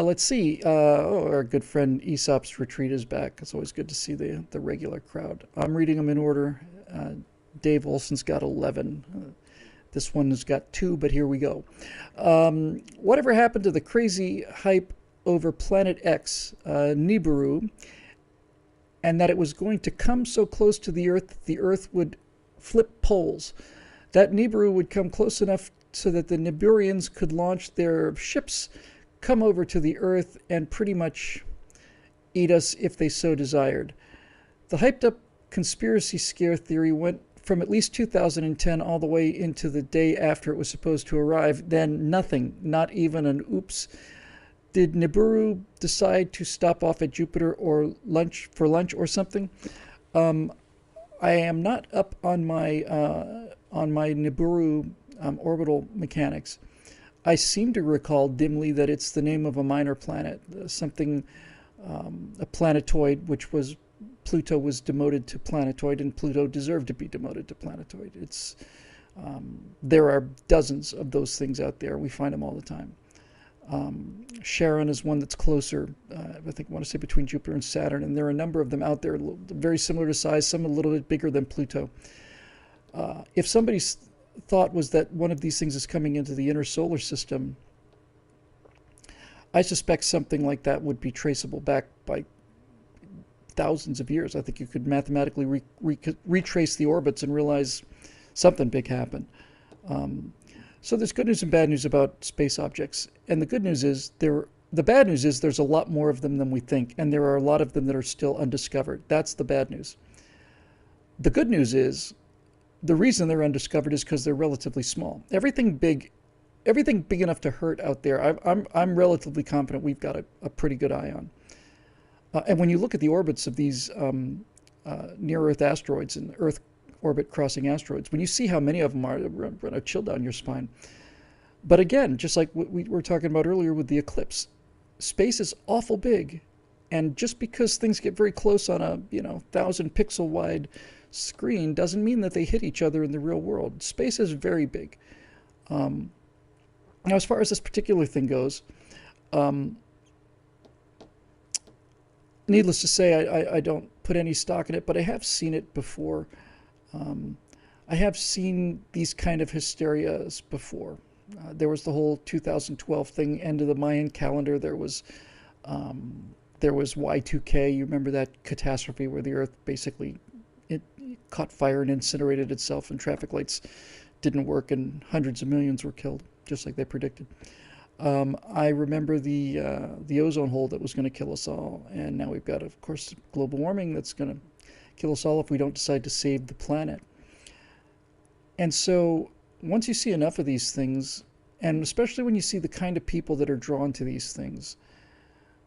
Let's see. Oh, our good friend AesopsRetreat is back. It's always good to see the regular crowd. I'm reading them in order. Dave Olson's got 11. This one has got 2, but here we go. Whatever happened to the crazy hype over Planet X, Niburu, and that it was going to come so close to the Earth would flip poles? That Niburu would come close enough so that the Niburians could launch their ships, come over to the Earth, and pretty much eat us if they so desired. The hyped-up conspiracy scare theory went from at least 2010 all the way into the day after it was supposed to arrive. Then nothing, not even an oops. Did Niburu decide to stop off at Jupiter or for lunch or something? I am not up on my Niburu orbital mechanics. I seem to recall dimly that it's the name of a minor planet, something, a planetoid, which was Pluto was demoted to planetoid, and Pluto deserved to be demoted to planetoid. It's there are dozens of those things out there. We find them all the time. Charon is one that's closer, I think I want to say between Jupiter and Saturn, and there are a number of them out there, very similar to size, some a little bit bigger than Pluto. If somebody's thought was that one of these things is coming into the inner solar system, I suspect something like that would be traceable back by thousands of years. I think you could mathematically retrace the orbits and realize something big happened. So there's good news and bad news about space objects. And the good news is the bad news is there's a lot more of them than we think, and there are a lot of them that are still undiscovered. That's the bad news. The good news is the reason they're undiscovered is because they're relatively small. Everything big enough to hurt out there, I'm relatively confident we've got a pretty good eye on. And when you look at the orbits of these near-Earth asteroids and Earth orbit crossing asteroids, when you see how many of them are, it run a chill down your spine. But again, just like what we were talking about earlier with the eclipse, space is awful big, and just because things get very close on a 1,000 pixel wide screen doesn't mean that they hit each other in the real world. Space is very big. Now, as far as this particular thing goes, needless to say, I don't put any stock in it, but I have seen it before. I have seen these kind of hysterias before. There was the whole 2012 thing, end of the Mayan calendar. There was Y2K. You remember that catastrophe where the Earth basically it caught fire and incinerated itself, and traffic lights didn't work, and hundreds of millions were killed, just like they predicted. I remember the ozone hole that was going to kill us all, and now we've got, of course, global warming that's going to kill us all if we don't decide to save the planet. And so once you see enough of these things, and especially when you see the kind of people that are drawn to these things,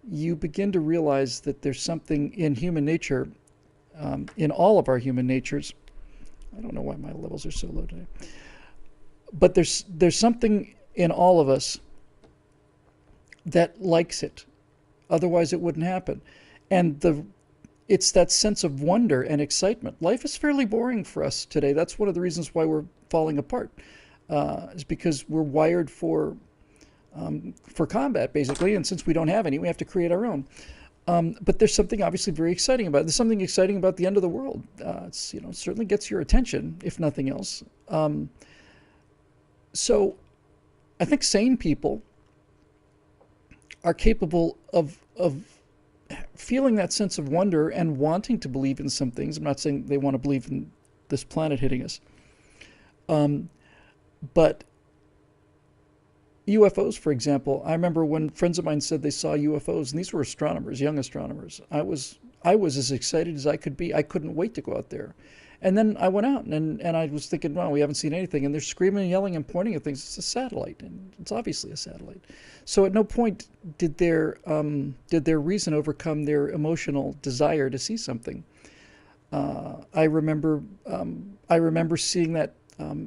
you begin to realize that there's something in human nature, in all of our human natures. I don't know why my levels are so low today. But there's something in all of us that likes it. Otherwise it wouldn't happen. And it's that sense of wonder and excitement. Life is fairly boring for us today. That's one of the reasons why we're falling apart, is because we're wired for combat, basically, and since we don't have any, we have to create our own. But there's something obviously very exciting about it. There's something exciting about the end of the world. It certainly gets your attention, if nothing else. So I think sane people are capable of feeling that sense of wonder and wanting to believe in some things. I'm not saying they want to believe in this planet hitting us. But UFOs, for example, I remember when friends of mine said they saw UFOs, and these were astronomers, young astronomers. I was as excited as I could be. I couldn't wait to go out there. And then I went out and I was thinking, well, we haven't seen anything. And they're screaming and yelling and pointing at things. It's a satellite, and it's obviously a satellite. So at no point did their reason overcome their emotional desire to see something. I remember seeing that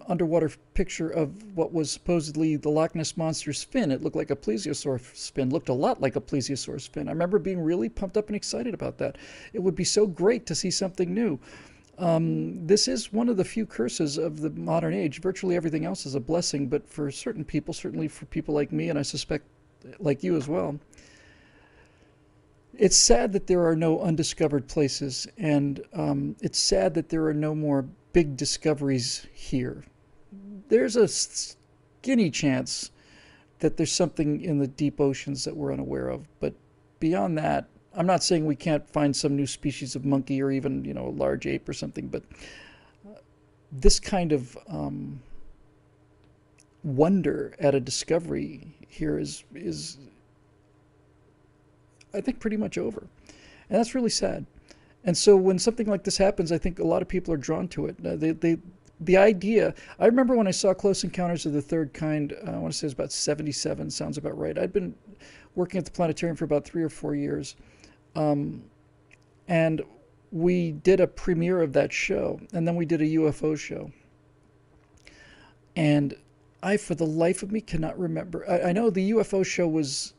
underwater picture of what was supposedly the Loch Ness Monster's fin. It looked like a plesiosaur fin, looked a lot like a plesiosaur's fin. I remember being really pumped up and excited about that. It would be so great to see something new. This is one of the few curses of the modern age. Virtually everything else is a blessing, but for certain people, certainly for people like me, and I suspect like you as well, It's sad that there are no undiscovered places, and it's sad that there are no more big discoveries here. There's a skinny chance that there's something in the deep oceans that we're unaware of, but beyond that, I'm not saying we can't find some new species of monkey or even, a large ape or something, but this kind of wonder at a discovery here is I think pretty much over, and that's really sad. And so when something like this happens, I think a lot of people are drawn to it. The idea. I remember when I saw Close Encounters of the Third Kind. I want to say it was about '77. Sounds about right. I'd been working at the planetarium for about 3 or 4 years, and we did a premiere of that show, and then we did a UFO show. And I, for the life of me, cannot remember. I know the UFO show was.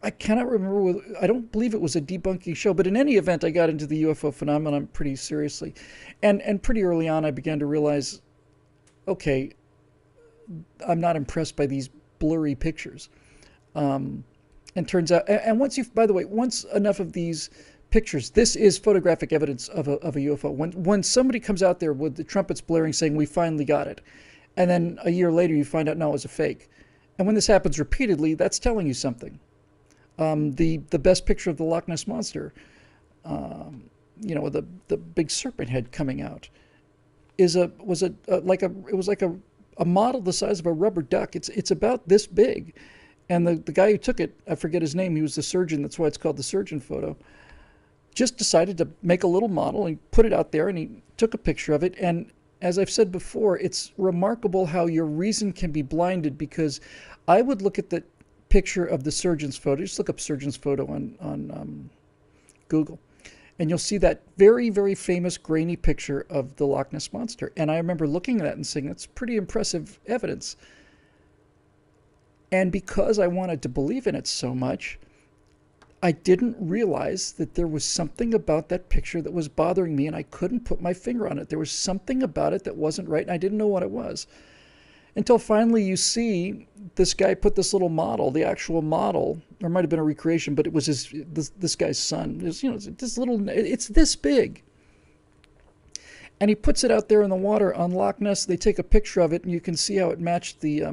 I cannot remember. I don't believe it was a debunking show, but in any event, I got into the UFO phenomenon pretty seriously, and pretty early on, I began to realize, okay, I'm not impressed by these blurry pictures. And turns out, and by the way, once enough of these pictures, this is photographic evidence of a UFO. When somebody comes out there with the trumpets blaring saying we finally got it, and then a year later you find out no, it was a fake, and when this happens repeatedly, that's telling you something. The best picture of the Loch Ness monster, with the big serpent head coming out, was like a model the size of a rubber duck. It's about this big, and the guy who took it, I forget his name. He was the surgeon. That's why it's called the surgeon photo. Just decided to make a little model and put it out there, and he took a picture of it. And as I've said before, it's remarkable how your reason can be blinded, because I would look at the picture of the surgeon's photo. Just look up surgeon's photo on Google, and you'll see that very, very famous grainy picture of the Loch Ness monster. And I remember looking at that and saying, that's pretty impressive evidence. And because I wanted to believe in it so much, I didn't realize that there was something about that picture that was bothering me, and I couldn't put my finger on it. There was something about it that wasn't right, and I didn't know what it was. Until finally you see this guy put this little model, the actual model, or it might have been a recreation, but it was this guy's son. It's this big. And he puts it out there in the water on Loch Ness. They take a picture of it, and you can see how it matched the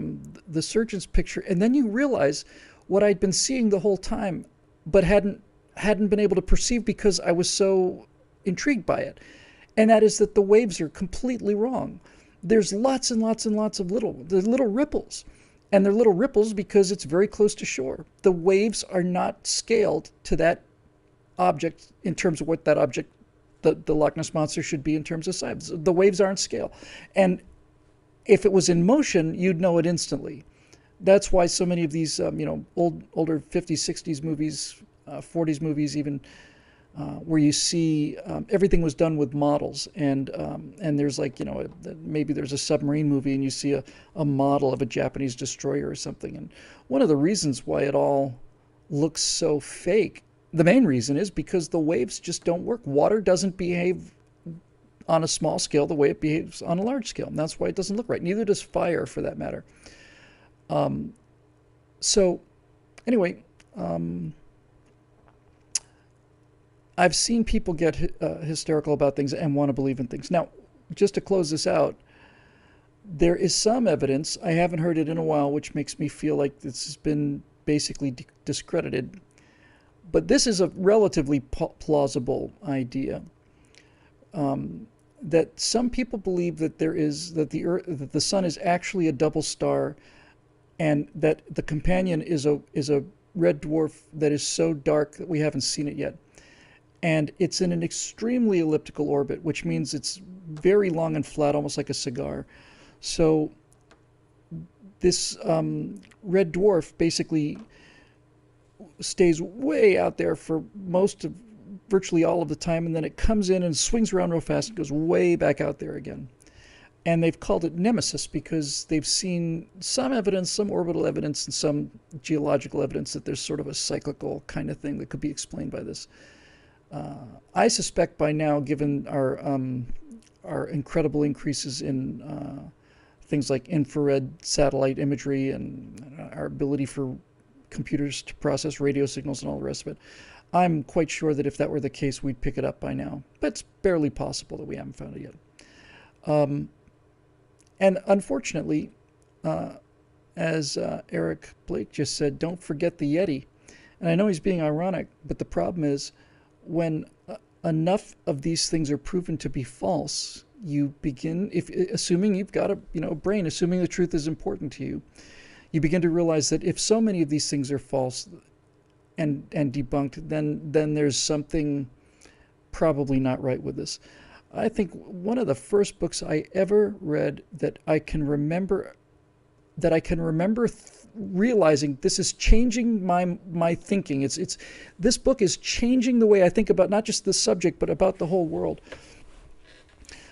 surgeon's picture. And then you realize what I'd been seeing the whole time, but hadn't been able to perceive because I was so intrigued by it. And that is that the waves are completely wrong. There's lots and lots and lots of little ripples. And they're little ripples because it's very close to shore. The waves are not scaled to that object in terms of what that object, the Loch Ness monster, should be in terms of size. The waves aren't scale. And if it was in motion, you'd know it instantly. That's why so many of these, older 50s, 60s movies, 40s movies even, where you see everything was done with models, and there's maybe there's a submarine movie and you see a model of a Japanese destroyer or something. And one of the reasons why it all looks so fake, the main reason, is because the waves just don't work. Water doesn't behave on a small scale the way it behaves on a large scale, and that's why it doesn't look right. Neither does fire, for that matter. So anyway, I've seen people get hysterical about things and want to believe in things. Now, just to close this out, there is some evidence, I haven't heard it in a while, which makes me feel like this has been basically discredited. But this is a relatively plausible idea. That some people believe that that the sun is actually a double star, and that the companion is a red dwarf that is so dark that we haven't seen it yet. And it's in an extremely elliptical orbit, which means it's very long and flat, almost like a cigar. So this red dwarf basically stays way out there for virtually all of the time, and then it comes in and swings around real fast and goes way back out there again. And they've called it nemesis because they've seen some evidence, some orbital evidence, and some geological evidence that there's sort of a cyclical kind of thing that could be explained by this. I suspect by now, given our incredible increases in things like infrared satellite imagery and our ability for computers to process radio signals and all the rest of it. I'm quite sure that if that were the case, we'd pick it up by now. But it's barely possible that we haven't found it yet. And unfortunately, as Eric Blake just said, don't forget the Yeti. And I know he's being ironic, but the problem is when enough of these things are proven to be false, you begin, assuming you've got a brain, assuming the truth is important to you, you begin to realize that if so many of these things are false and debunked, then there's something probably not right with this. I think one of the first books I ever read that I can remember realizing this is changing my thinking. It's this book is changing the way I think about not just this subject but about the whole world.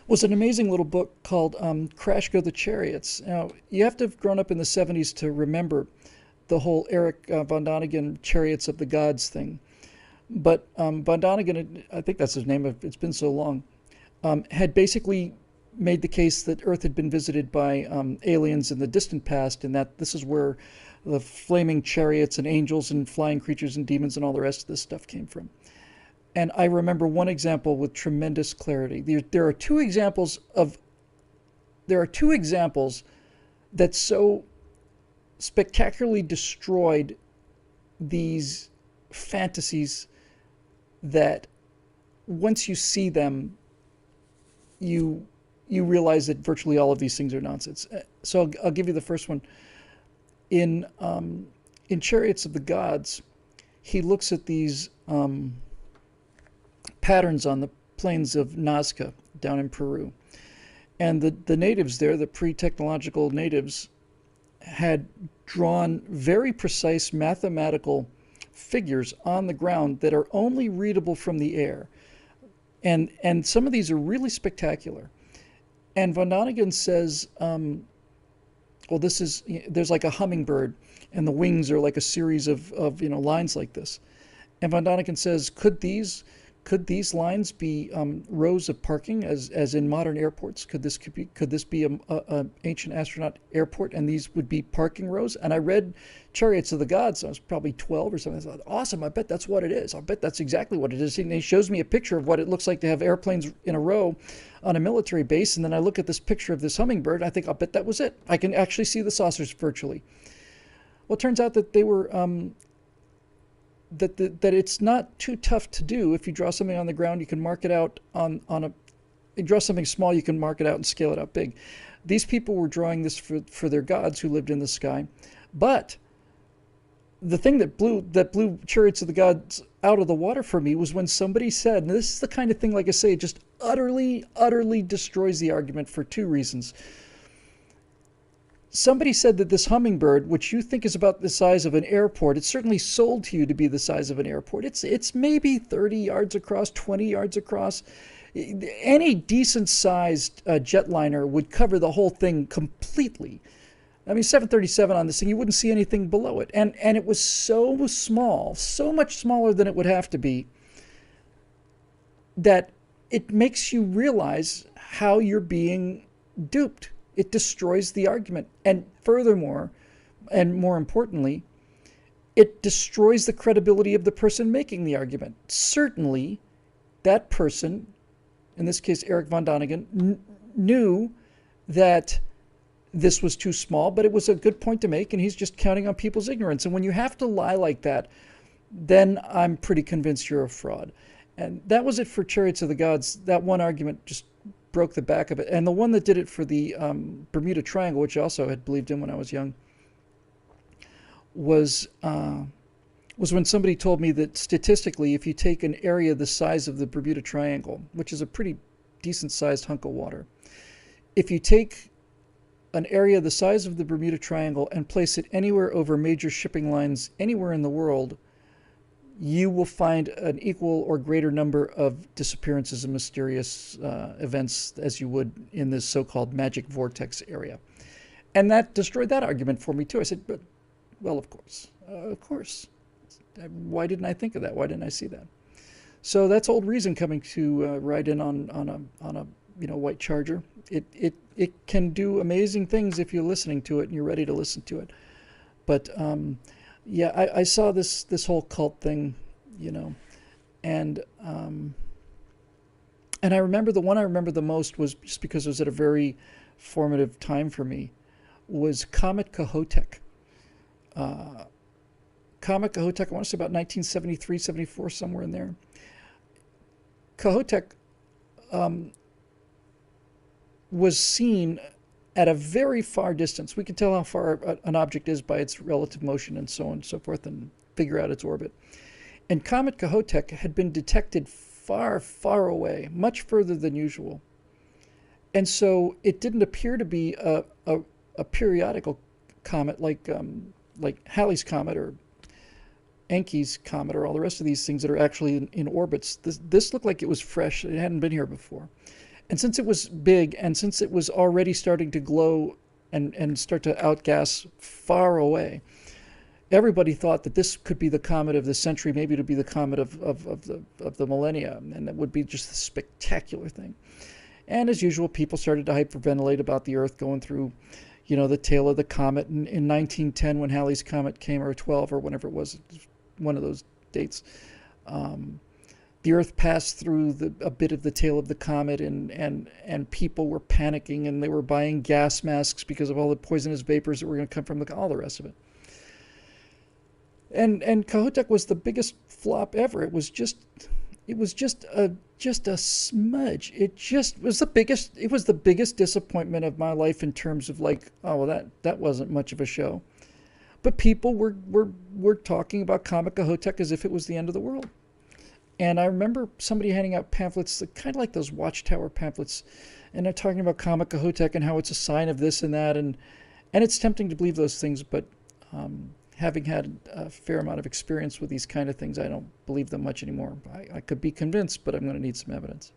Was an amazing little book called Crash Go the Chariots. Now, you have to have grown up in the 70s to remember the whole Eric von Däniken Chariots of the Gods thing. But von Däniken, I think that's his name, it's been so long, had basically made the case that Earth had been visited by aliens in the distant past, and that this is where the flaming chariots and angels and flying creatures and demons and all the rest of this stuff came from. And I remember one example with tremendous clarity. There are two examples that so spectacularly destroyed these fantasies that once you see them, you realize that virtually all of these things are nonsense. So I'll give you the first one. In Chariots of the Gods, he looks at these patterns on the plains of Nazca down in Peru. And the natives there, the pre-technological natives, had drawn very precise mathematical figures on the ground that are only readable from the air. And some of these are really spectacular. And von Däniken says, there's like a hummingbird, and the wings are like a series of lines like this. And von Däniken says, could these lines be rows of parking as in modern airports? Could this be a ancient astronaut airport, and these would be parking rows? And I read Chariots of the Gods. I was probably 12 or something. I thought, awesome! I bet that's what it is. I bet that's exactly what it is. And he shows me a picture of what it looks like to have airplanes in a row on a military base. And then I look at this picture of this hummingbird. And I think, I'll bet that was it. I can actually see the saucers virtually. Well, it turns out that they were. That it's not too tough to do. If you draw something on the ground, you can mark it out you draw something small, you can mark it out and scale it out big. These people were drawing this for their gods who lived in the sky. But the thing that blew Chariots of the Gods out of the water for me was when somebody said, and this is the kind of thing, like I say, it just utterly destroys the argument for two reasons. Somebody said that this hummingbird, which you think is about the size of an airport, it's certainly sold to you to be the size of an airport. It's maybe 30 yards across, 20 yards across. Any decent-sized jetliner would cover the whole thing completely. I mean, 737 on this thing, you wouldn't see anything below it. And it was so small, so much smaller than it would have to be, that it makes you realize how you're being duped. It destroys the argument. And furthermore, and more importantly, it destroys the credibility of the person making the argument. Certainly, that person, in this case Eric von Däniken, knew that this was too small, but it was a good point to make, and he's just counting on people's ignorance. And when you have to lie like that, then I'm pretty convinced you're a fraud. And that was it for Chariots of the Gods. That one argument just broke the back of it. And the one that did it for the Bermuda Triangle, which I also had believed in when I was young, was when somebody told me that statistically, if you take an area the size of the Bermuda Triangle, which is a pretty decent-sized hunk of water, if you take an area the size of the Bermuda Triangle and place it anywhere over major shipping lines anywhere in the world, you will find an equal or greater number of disappearances and mysterious events as you would in this so-called magic vortex area. And that destroyed that argument for me too. I said, but, well, of course. Why didn't I think of that? Why didn't I see that? So that's old reason coming to ride in on a white Charger. It can do amazing things if you're listening to it and you're ready to listen to it. But Yeah, I saw this whole cult thing, you know, and and I remember the one I remember the most was just because it was at a very formative time for me was Comet Kohoutek. Uh, Comet Kohoutek, I want to say about 1973, 74, somewhere in there. Kohoutek um, was seen at a very far distance. We can tell how far an object is by its relative motion and so on and so forth and figure out its orbit. And Comet Kohoutek had been detected far, far away, much further than usual. And so it didn't appear to be a periodical comet like Halley's Comet or Encke's Comet or all the rest of these things that are actually in orbits. This looked like it was fresh. It hadn't been here before. And since it was big and since it was already starting to glow and start to outgas far away, everybody thought that this could be the comet of the century, maybe to be the comet of the millennia, and that would be just a spectacular thing. And as usual, people started to hyperventilate about the Earth going through, the tail of the comet. In 1910, when Halley's Comet came, or 12, or whenever it was one of those dates, the Earth passed through a bit of the tail of the comet, and people were panicking, and they were buying gas masks because of all the poisonous vapors that were going to come from all the rest of it. And Kohoutek was the biggest flop ever. It was just a smudge. It was the biggest disappointment of my life in terms of like, oh well, that wasn't much of a show. But people were talking about Comet Kohoutek as if it was the end of the world. And I remember somebody handing out pamphlets, kind of like those Watchtower pamphlets, and they're talking about Comet Kohoutek and how it's a sign of this and that, and it's tempting to believe those things, but having had a fair amount of experience with these kind of things, I don't believe them much anymore. I could be convinced, but I'm going to need some evidence.